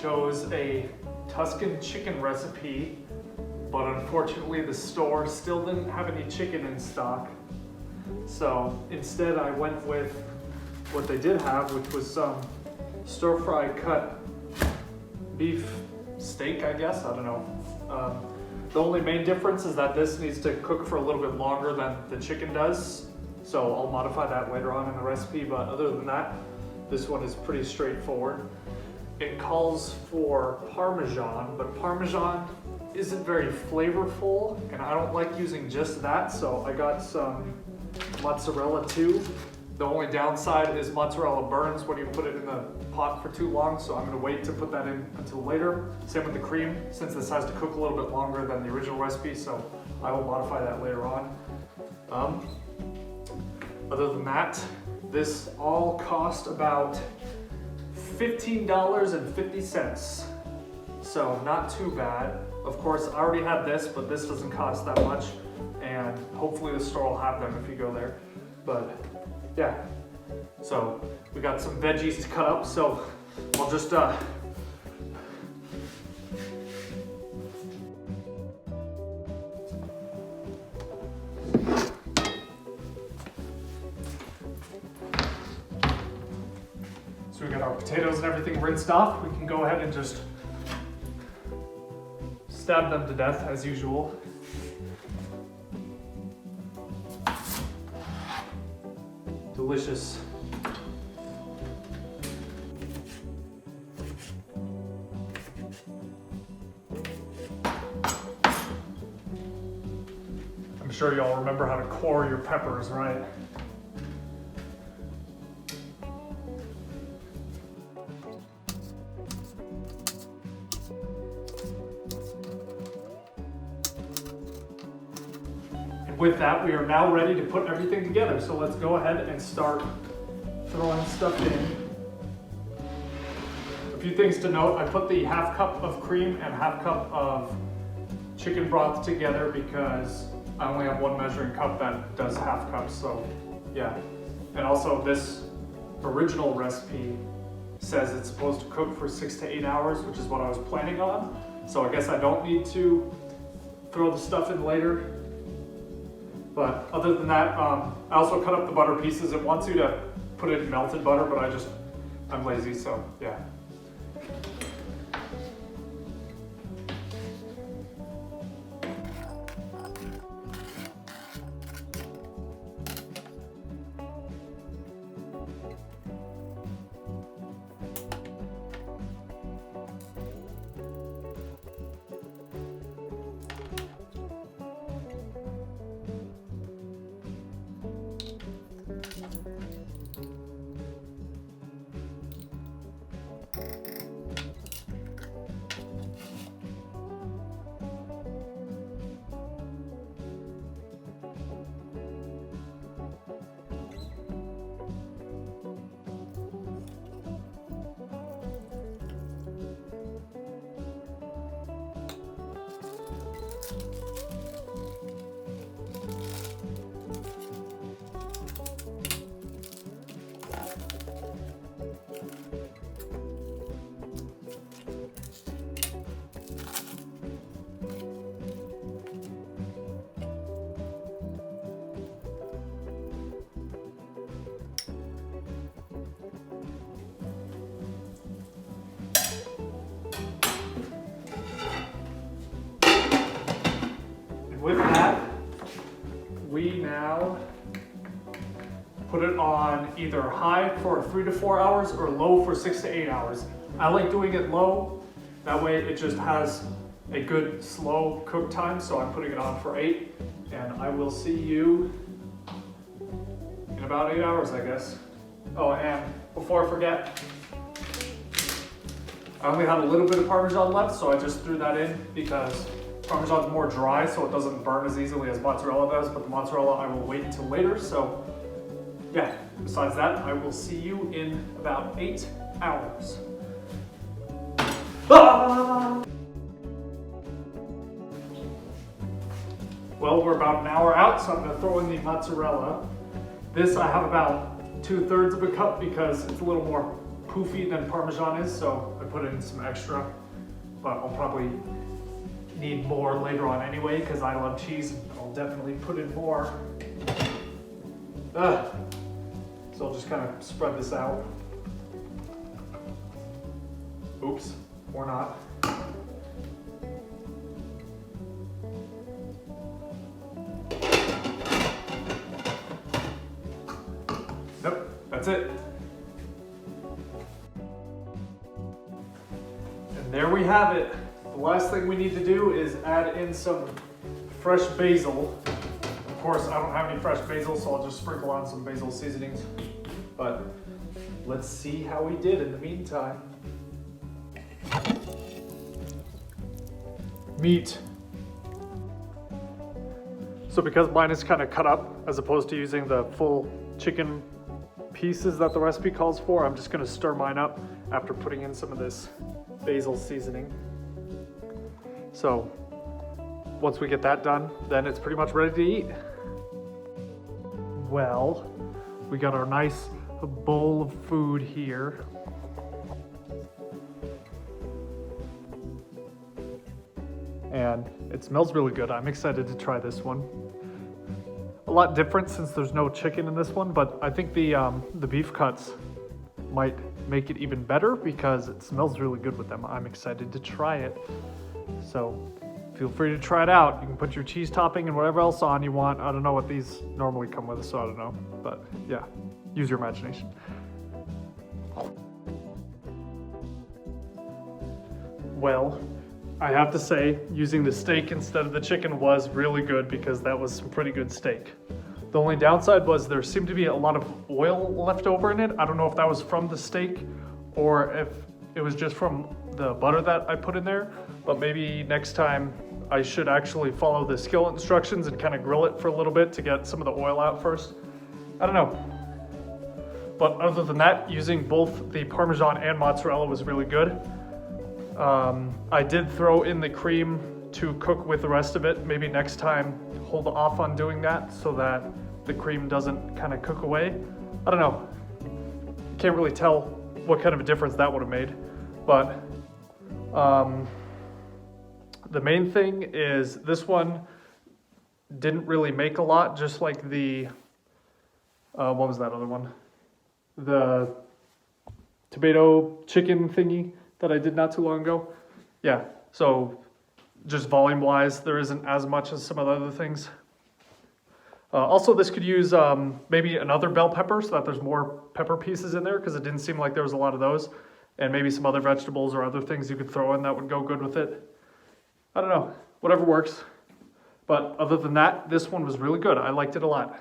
chose a Tuscan chicken recipe, but unfortunately the store still didn't have any chicken in stock. So instead I went with what they did have, which was some stir-fry cut beef steak, I guess, I don't know. The only main difference is that this needs to cook for a little bit longer than the chicken does. So I'll modify that later on in the recipe, but other than that, this one is pretty straightforward. It calls for Parmesan, but Parmesan isn't very flavorful, and I don't like using just that, so I got some mozzarella too. The only downside is mozzarella burns when you put it in the pot for too long, so I'm gonna wait to put that in until later. Same with the cream, since this has to cook a little bit longer than the original recipe, so I will modify that later on. Other than that, this all cost about $15.50, so not too bad. Of course, I already had this, but this doesn't cost that much, and hopefully the store will have them if you go there. But yeah, so we got some veggies to cut up, so I'll just so we got our potatoes and everything rinsed off. We can go ahead and just stab them to death as usual. Delicious. I'm sure y'all remember how to core your peppers, right? With that, we are now ready to put everything together. So let's go ahead and start throwing stuff in. A few things to note: I put the half cup of cream and half cup of chicken broth together because I only have one measuring cup that does half cups. So yeah, and also this original recipe says it's supposed to cook for 6 to 8 hours, which is what I was planning on. So I guess I don't need to throw the stuff in later. But other than that, I also cut up the butter pieces. It wants you to put it in melted butter, but I'm lazy, so yeah. With that, we now put it on either high for 3 to 4 hours or low for 6 to 8 hours. I like doing it low, that way it just has a good slow cook time, so I'm putting it on for 8, and I will see you in about 8 hours, I guess. Oh, and before I forget, I only had a little bit of Parmesan left, so I just threw that in because Parmesan's more dry, so it doesn't burn as easily as mozzarella does, but the mozzarella I will wait until later. So yeah, besides that, I will see you in about 8 hours. Ah! Well, we're about an hour out, so I'm gonna throw in the mozzarella. This I have about 2/3 of a cup because it's a little more poofy than Parmesan is, so I put in some extra, but I'll probably need more later on anyway because I love cheese. I'll definitely put in more. So I'll just kind of spread this out. Oops, or not. Nope, that's it. And there we have it. The last thing we need to do is add in some fresh basil. Of course, I don't have any fresh basil, so I'll just sprinkle on some basil seasonings. But let's see how we did in the meantime. Meat. So because mine is kind of cut up, as opposed to using the full chicken pieces that the recipe calls for, I'm just gonna stir mine up after putting in some of this basil seasoning. So once we get that done, then it's pretty much ready to eat. Well, we got our nice bowl of food here. And it smells really good. I'm excited to try this one. A lot different since there's no chicken in this one, but I think the beef cuts might make it even better because it smells really good with them. I'm excited to try it. So feel free to try it out. You can put your cheese topping and whatever else on you want. I don't know what these normally come with, so I don't know. But yeah, use your imagination. Well, I have to say, using the steak instead of the chicken was really good because that was some pretty good steak. The only downside was there seemed to be a lot of oil left over in it. I don't know if that was from the steak or if it was just from the butter that I put in there, but maybe next time I should actually follow the skillet instructions and kind of grill it for a little bit to get some of the oil out first. I don't know. But other than that, using both the Parmesan and mozzarella was really good. I did throw in the cream to cook with the rest of it. Maybe next time hold off on doing that so that the cream doesn't kind of cook away. I don't know. Can't really tell what kind of a difference that would have made. But the main thing is this one didn't really make a lot, just like the, what was that other one? The tomato chicken thingy that I did not too long ago. Yeah, so just volume wise, there isn't as much as some of the other things. Also, this could use maybe another bell pepper so that there's more pepper pieces in there because it didn't seem like there was a lot of those. And maybe some other vegetables or other things you could throw in that would go good with it. I don't know, whatever works. But other than that, this one was really good. I liked it a lot.